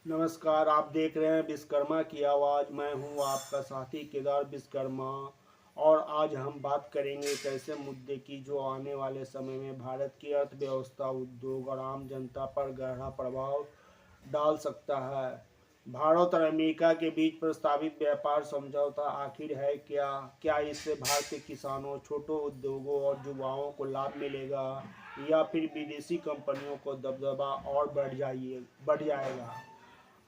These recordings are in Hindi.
नमस्कार, आप देख रहे हैं विश्वकर्मा की आवाज़। मैं हूं आपका साथी केदार विश्वकर्मा। और आज हम बात करेंगे एक ऐसे मुद्दे की जो आने वाले समय में भारत की अर्थव्यवस्था, उद्योग और आम जनता पर गहरा प्रभाव डाल सकता है। भारत और अमेरिका के बीच प्रस्तावित व्यापार समझौता आखिर है क्या? क्या इससे भारतीय किसानों, छोटे उद्योगों और युवाओं को लाभ मिलेगा, या फिर विदेशी कंपनियों को दबदबा और बढ़ जाएगा?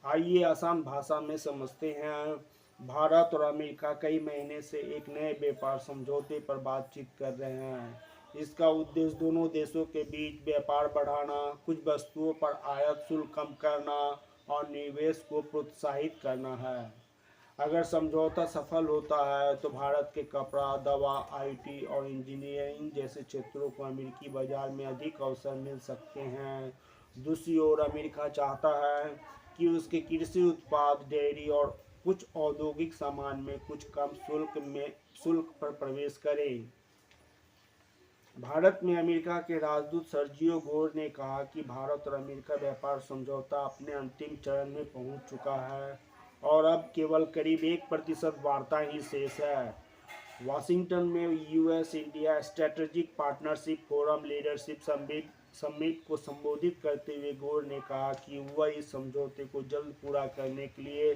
आइए आसान भाषा में समझते हैं। भारत और अमेरिका कई महीने से एक नए व्यापार समझौते पर बातचीत कर रहे हैं। इसका उद्देश्य दोनों देशों के बीच व्यापार बढ़ाना, कुछ वस्तुओं पर आयात शुल्क कम करना और निवेश को प्रोत्साहित करना है। अगर समझौता सफल होता है तो भारत के कपड़ा, दवा, आईटी और इंजीनियरिंग जैसे क्षेत्रों को अमेरिकी बाजार में अधिक अवसर मिल सकते हैं। दूसरी ओर अमेरिका चाहता है कि उसके कृषि उत्पाद, डेयरी और कुछ औद्योगिक सामान में कुछ कम शुल्क पर प्रवेश करें। भारत में अमेरिका के राजदूत सर्जियो गोर ने कहा कि भारत और अमेरिका व्यापार समझौता अपने अंतिम चरण में पहुंच चुका है और अब केवल करीब 1% वार्ता ही शेष है। वाशिंगटन में US India strategic partnership forum leadership summit को संबोधित करते हुए गोर ने कहा कि वह इस समझौते को जल्द पूरा करने के लिए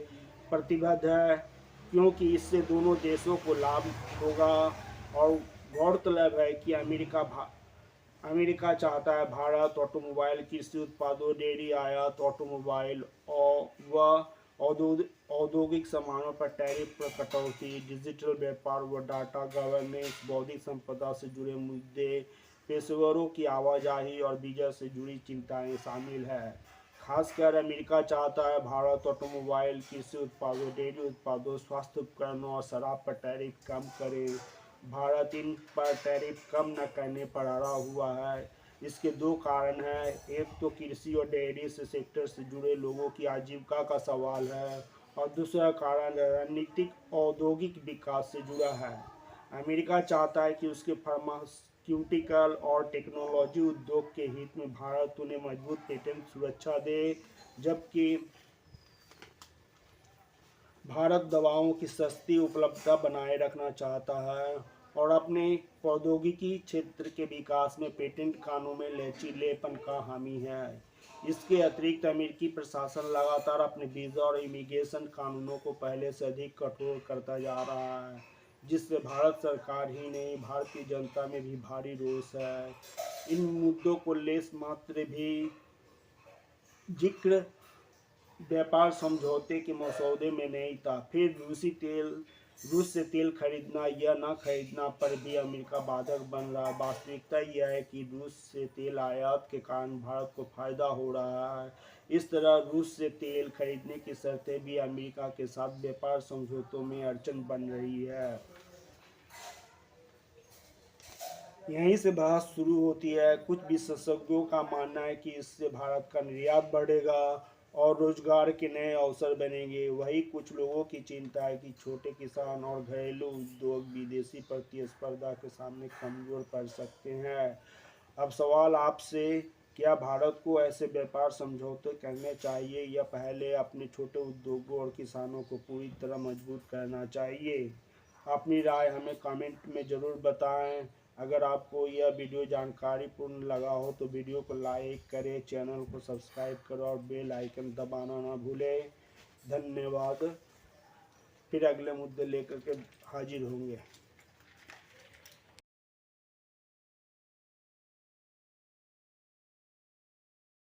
प्रतिबद्ध है, क्योंकि इससे दोनों देशों को लाभ होगा। और गौरतलब है कि अमेरिका चाहता है भारत ऑटोमोबाइल, कृषि उत्पादों, डेयरी आयात, ऑटोमोबाइल और व औद्योगिक सामानों पर टैरिफ पर कटौती, डिजिटल व्यापार व डाटा गवर्नेंस, बौद्धिक संपदा से जुड़े मुद्दे, पेशेवरों की आवाजाही और वीजा से जुड़ी चिंताएं शामिल है। खासकर अमेरिका चाहता है भारत ऑटोमोबाइल, कृषि उत्पादों, डेयरी उत्पादों, स्वास्थ्य उपकरणों और शराब पर टैरिफ कम करे। भारत इन पर टैरिफ कम न करने पर अड़ा हुआ है। इसके दो कारण हैं। एक तो कृषि और डेयरी से सेक्टर से जुड़े लोगों की आजीविका का सवाल है, और दूसरा कारण रणनीतिक औद्योगिक विकास से जुड़ा है। अमेरिका चाहता है कि उसके फार्मास्यूटिकल और टेक्नोलॉजी उद्योग के हित में भारत उन्हें मजबूत पेटेंट सुरक्षा दे, जबकि भारत दवाओं की सस्ती उपलब्धता बनाए रखना चाहता है और अपने प्रौद्योगिकी क्षेत्र के विकास में पेटेंट कानून में लचीलेपन का हामी है। इसके अतिरिक्त अमेरिकी प्रशासन लगातार अपने वीज़ा और इमिग्रेशन कानूनों को पहले से अधिक कठोर करता जा रहा है, जिससे भारत सरकार ही नहीं, भारतीय जनता में भी भारी रोष है। इन मुद्दों को लेस मात्र भी जिक्र व्यापार समझौते के मसौदे में नहीं था। फिर रूस से तेल खरीदना या न खरीदना पर भी अमेरिका बाधक बन रहा। वास्तविकता यह है कि रूस से तेल आयात के कारण भारत को फायदा हो रहा है। इस तरह रूस से तेल खरीदने की शर्तें भी अमेरिका के साथ व्यापार समझौतों में अड़चन बन रही है। यहीं से बहस शुरू होती है। कुछ विशेषज्ञों का मानना है कि इससे भारत का निर्यात बढ़ेगा और रोजगार के नए अवसर बनेंगे। वहीं कुछ लोगों की चिंता है कि छोटे किसान और घरेलू उद्योग विदेशी प्रतिस्पर्धा के सामने कमजोर पड़ सकते हैं। अब सवाल आपसे, क्या भारत को ऐसे व्यापार समझौते करने चाहिए या पहले अपने छोटे उद्योगों और किसानों को पूरी तरह मजबूत करना चाहिए? अपनी राय हमें कमेंट में ज़रूर बताएं। अगर आपको यह वीडियो जानकारीपूर्ण लगा हो तो वीडियो को लाइक करें, चैनल को सब्सक्राइब करें और बेल आइकन दबाना ना भूलें। धन्यवाद। फिर अगले मुद्दे लेकर के हाजिर होंगे।